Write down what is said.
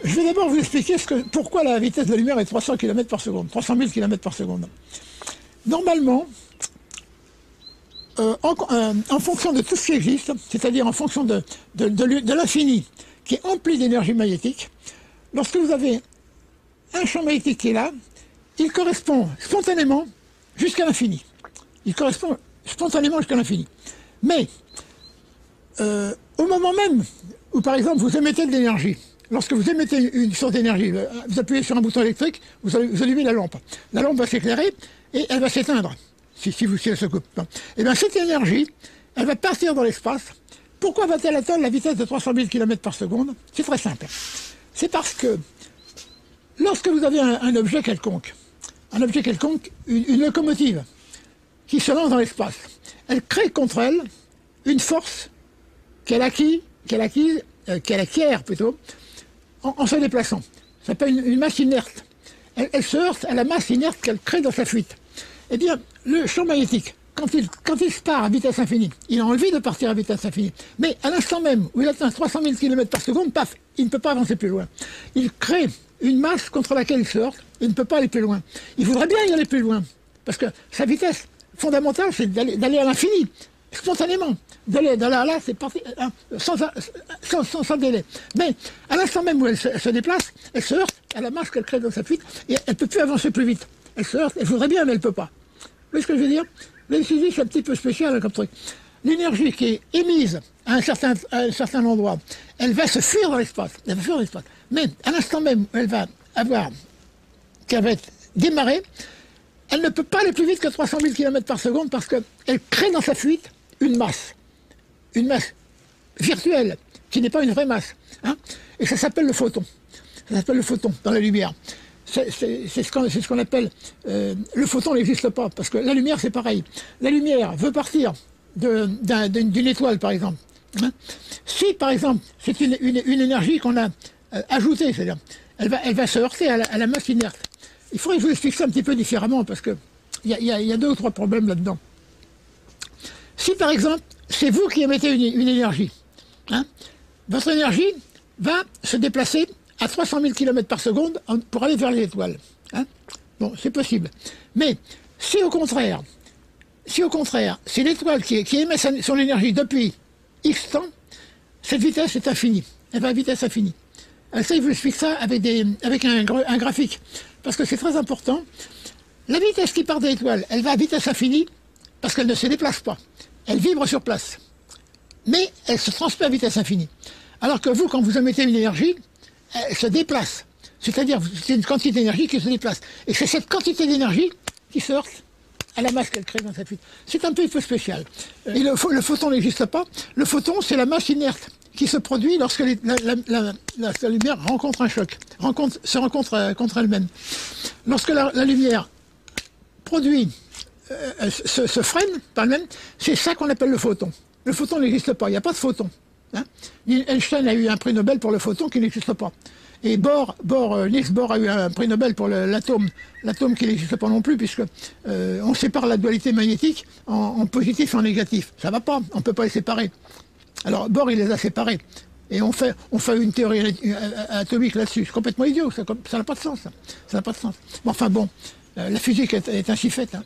Je vais d'abord vous expliquer pourquoi la vitesse de la lumière est 300 km par seconde, 300 000 km par seconde. Normalement, en fonction de tout ce qui existe, c'est-à-dire en fonction de l'infini qui est empli d'énergie magnétique, lorsque vous avez un champ magnétique qui est là, il correspond spontanément jusqu'à l'infini. Il correspond spontanément jusqu'à l'infini. Mais, au moment même où, par exemple, vous émettez de l'énergie, lorsque vous émettez une source d'énergie, vous appuyez sur un bouton électrique, vous allumez la lampe. La lampe va s'éclairer et elle va s'éteindre, si elle se coupe. Et bien cette énergie, elle va partir dans l'espace. Pourquoi va-t-elle atteindre la vitesse de 300 000 km par seconde? C'est très simple. C'est parce que lorsque vous avez un objet quelconque, une locomotive qui se lance dans l'espace, elle crée contre elle une force qu'elle acquiert plutôt, en se déplaçant. Ça s'appelle une masse inerte. Elle se heurte à la masse inerte qu'elle crée dans sa fuite. Eh bien, le champ magnétique, quand il part à vitesse infinie, il a envie de partir à vitesse infinie. Mais à l'instant même où il atteint 300 000 km par seconde, paf, il ne peut pas avancer plus loin. Il crée une masse contre laquelle il se heurte, il ne peut pas aller plus loin. Il voudrait bien y aller plus loin, parce que sa vitesse fondamentale, c'est d'aller à l'infini, spontanément. D'aller là, c'est parti, sans délai. Mais à l'instant même où elle se déplace, elle se heurte à la masse qu'elle crée dans sa fuite, et elle ne peut plus avancer plus vite. Elle se heurte, elle voudrait bien, mais elle ne peut pas. Vous voyez ce que je veux dire? L'énergie, c'est un petit peu spécial comme truc. L'énergie qui est émise à un certain endroit, elle va se fuir dans l'espace. Elle va fuir dans l'espace. Mais à l'instant même où qu'elle va être démarrée, elle ne peut pas aller plus vite que 300 000 km par seconde parce qu'elle crée dans sa fuite une masse virtuelle, qui n'est pas une vraie masse. Hein, et ça s'appelle le photon. Ça s'appelle le photon dans la lumière. C'est ce qu'on appelle... le photon n'existe pas, parce que la lumière, c'est pareil. La lumière veut partir d'une étoile, par exemple. Hein. Si, par exemple, c'est une énergie qu'on a ajoutée, c'est-à-dire, elle va se heurter à la masse inerte. Il faudrait que je vous explique ça un petit peu différemment, parce qu'il y a deux ou trois problèmes là-dedans. Si, par exemple, c'est vous qui émettez une énergie, hein, votre énergie va se déplacer à 300 000 km par seconde pour aller vers les étoiles. Hein. Bon, c'est possible. Mais si au contraire, c'est l'étoile qui émet son énergie depuis X temps, cette vitesse est infinie. Elle va à vitesse infinie. Alors ça, je vous explique ça avec un graphique. Parce que c'est très important. La vitesse qui part de l'étoile, elle va à vitesse infinie parce qu'elle ne se déplace pas. Elle vibre sur place. Mais elle se transmet à vitesse infinie. Alors que vous, quand vous émettez une énergie, elle se déplace. C'est-à-dire, c'est une quantité d'énergie qui se déplace. Et c'est cette quantité d'énergie qui se heurte à la masse qu'elle crée dans sa fuite. C'est un peu spécial. Et le photon n'existe pas. Le photon, c'est la masse inerte qui se produit lorsque la lumière rencontre un choc, se rencontre contre elle-même. Lorsque la lumière se freine par elle-même, c'est ça qu'on appelle le photon. Le photon n'existe pas, il n'y a pas de photon. Hein. Einstein a eu un prix Nobel pour le photon qui n'existe pas. Et Niels Bohr a eu un prix Nobel pour l'atome qui n'existe pas non plus, puisque on sépare la dualité magnétique en positif et en négatif. Ça ne va pas, on ne peut pas les séparer. Alors Bohr, il les a séparés. Et on fait une théorie atomique là-dessus. C'est complètement idiot, ça n'a pas de sens. Ça n'a pas de sens. Mais enfin bon, la physique est ainsi faite. Hein.